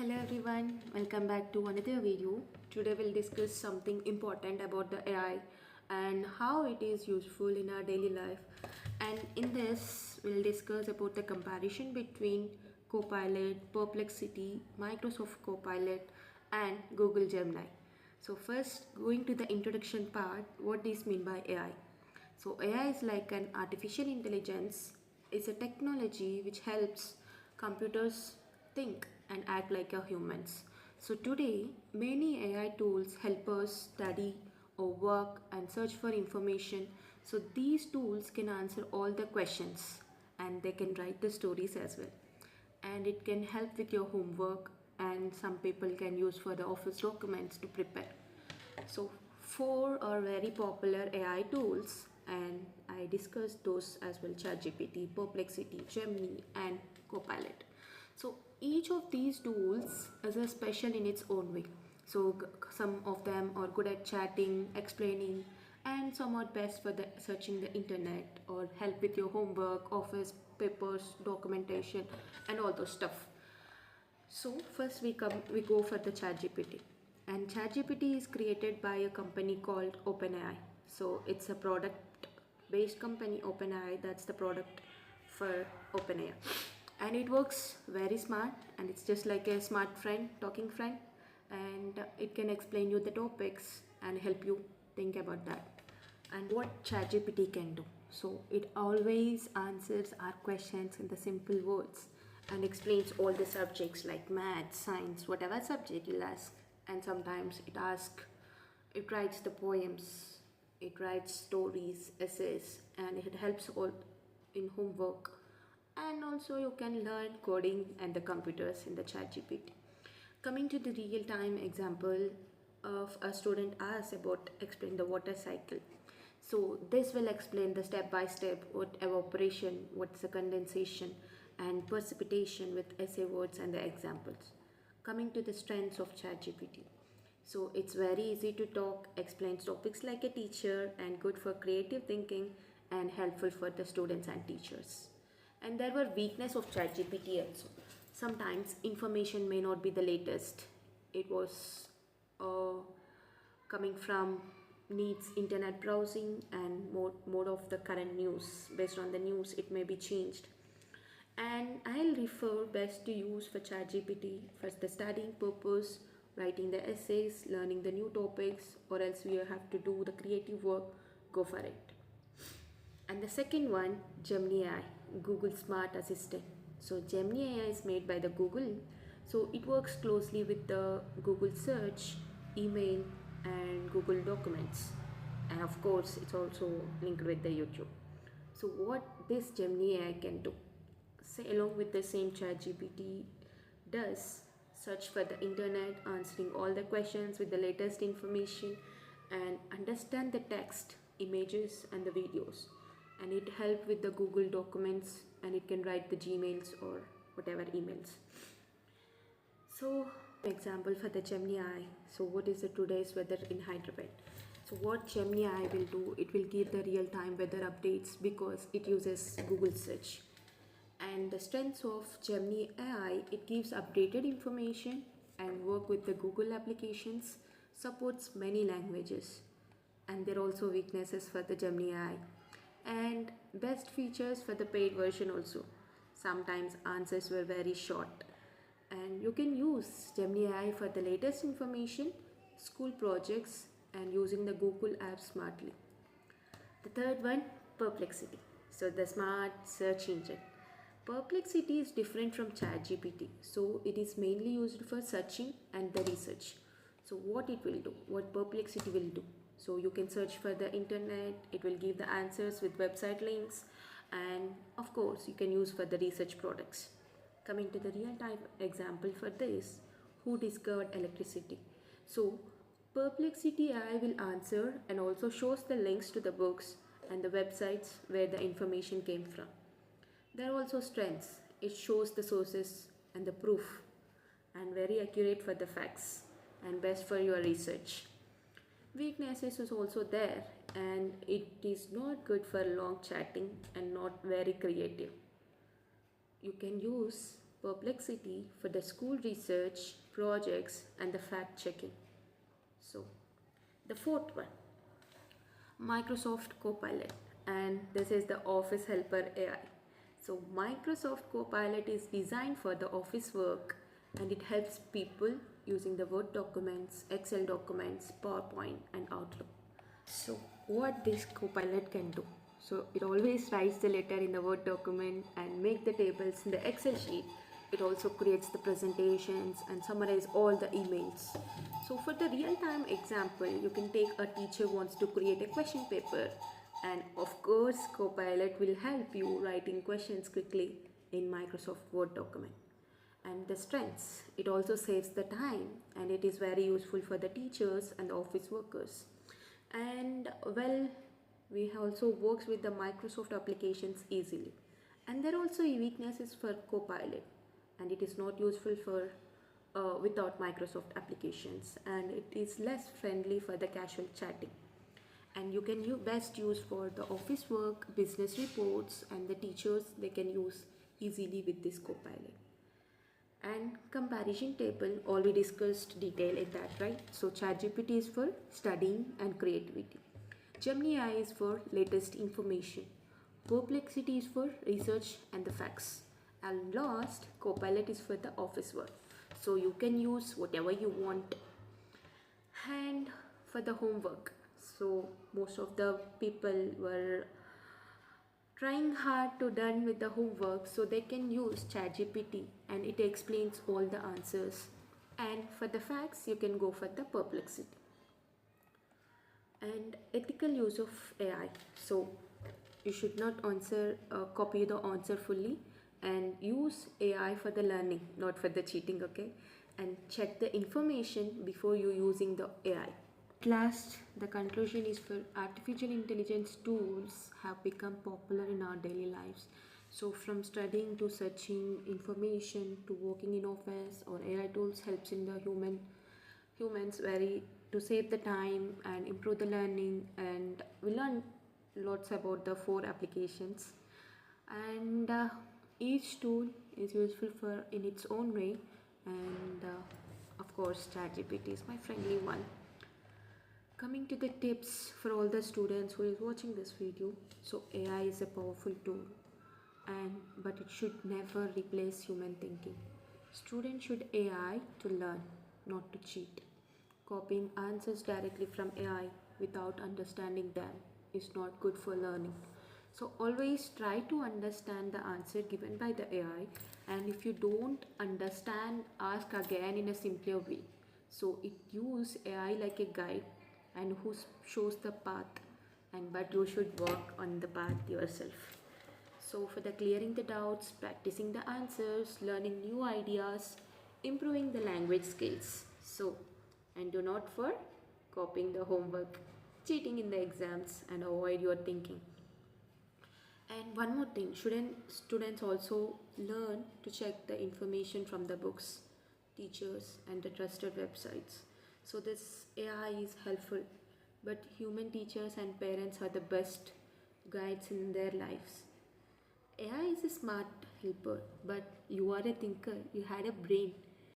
Hello everyone, welcome back to another video. Today we'll discuss something important about the AI and how it is useful in our daily life. And in this, we'll discuss about the comparison between Copilot, Perplexity, Microsoft Copilot and Google Gemini. So first, going to the introduction part, what this mean by AI? So AI is like an artificial intelligence. It's a technology which helps computers think and act like a humans. So today, many AI tools help us study or work and search for information. So these tools can answer all the questions and they can write the stories as well. And it can help with your homework and some people can use for the office documents to prepare. So four are very popular AI tools and I discussed those as well: ChatGPT, Perplexity, Gemini and Copilot. So each of these tools is a special in its own way. So some of them are good at chatting, explaining, and some are best for the searching the internet or help with your homework, office papers, documentation, and all those stuff. So first we go for the ChatGPT, and ChatGPT is created by a company called OpenAI. So it's a product based company, OpenAI. That's the product for OpenAI, and it works very smart, and it's just like a smart friend, talking friend, and it can explain you the topics and help you think about that. And what ChatGPT can do, so it always answers our questions in the simple words and explains all the subjects like math, science, whatever subject you'll ask. And sometimes it writes the poems, it writes stories, essays, and it helps all in homework. And also you can learn coding and the computers in the ChatGPT. Coming to the real time example of a student asks about explain the water cycle. So this will explain the step by step what evaporation, what's the condensation and precipitation with essay words and the examples. Coming to the strengths of ChatGPT. So it's very easy to talk, explains topics like a teacher and good for creative thinking and helpful for the students and teachers. And there were weakness of ChatGPT also. Sometimes information may not be the latest. It was coming from needs internet browsing and mode of the current news. Based on the news, it may be changed. And I'll refer best to use for ChatGPT for the studying purpose, writing the essays, learning the new topics, or else we have to do the creative work, go for it. And the second one, Gemini AI, Google Smart Assistant. So Gemini AI is made by the Google. So it works closely with the Google Search, email, and Google Documents. And of course, it's also linked with the YouTube. So what this Gemini AI can do? Say along with the same ChatGPT does, search for the internet, answering all the questions with the latest information, and understand the text, images, and the videos. And it helps with the Google Documents, and it can write the Gmails or whatever emails. So example for the Gemini. So what is the today's weather in Hyderabad? So what Gemini will do, it will give the real-time weather updates because it uses Google search. And the strengths of Gemini AI, it gives updated information and work with the Google applications, supports many languages. And there are also weaknesses for the Gemini AI. And best features for the paid version also. Sometimes answers were very short. And you can use Gemini AI for the latest information, school projects, and using the Google app smartly. The third one, Perplexity. So the smart search engine. Perplexity is different from ChatGPT. So it is mainly used for searching and the research. So what it will do, what Perplexity will do. So you can search for the internet, it will give the answers with website links, and of course you can use for the research products. Coming to the real time example for this, who discovered electricity? So Perplexity AI will answer and also shows the links to the books and the websites where the information came from. There are also strengths. It shows the sources and the proof and very accurate for the facts and best for your research. Weaknesses is also there, and it is not good for long chatting and not very creative. You can use Perplexity for the school research, projects, and the fact checking. So, the fourth one, Microsoft Copilot, and this is the Office Helper AI. So, Microsoft Copilot is designed for the office work and it helps people using the Word documents, Excel documents, PowerPoint, and Outlook. So, what this Copilot can do? So, it always writes the letter in the Word document and make the tables in the Excel sheet. It also creates the presentations and summarize all the emails. So, for the real-time example, you can take a teacher wants to create a question paper, and of course, Copilot will help you writing questions quickly in Microsoft Word document. And the strengths, it also saves the time and it is very useful for the teachers and the office workers. And well, we also works with the Microsoft applications easily. And there are also weaknesses for Copilot, and it is not useful for without Microsoft applications, and it is less friendly for the casual chatting. And you can best use for the office work, business reports, and the teachers they can use easily with this Copilot. And comparison table, all we discussed detail in that, right? So ChatGPT is for studying and creativity, Gemini is for latest information, Perplexity is for research and the facts, and last Copilot is for the office work. So you can use whatever you want. And for the homework, so most of the people were trying hard to done with the homework, so they can use ChatGPT and it explains all the answers. And for the facts, you can go for the Perplexity. And ethical use of AI. So you should not copy the answer fully, and use AI for the learning, not for the cheating, okay? And check the information before you using the AI. Last, the conclusion is for artificial intelligence tools have become popular in our daily lives. So from studying to searching information to working in office, or AI tools helps in the humans very to save the time and improve the learning. And we learn lots about the four applications, and each tool is useful for in its own way. And of course, ChatGPT is my friendly one. Coming to the tips for all the students who is watching this video, so AI is a powerful tool, and but it should never replace human thinking. Students should AI to learn, not to cheat. Copying answers directly from AI without understanding them is not good for learning. So always try to understand the answer given by the AI, and if you don't understand, ask again in a simpler way. So it use AI like a guide and who shows the path, and but you should work on the path yourself. So for the clearing the doubts, practicing the answers, learning new ideas, improving the language skills. So, and do not for copying the homework, cheating in the exams, and avoid your thinking. And one more thing, students also learn to check the information from the books, teachers, and the trusted websites. So this AI is helpful, but human teachers and parents are the best guides in their lives. AI is a smart helper, but you are a thinker, you had a brain.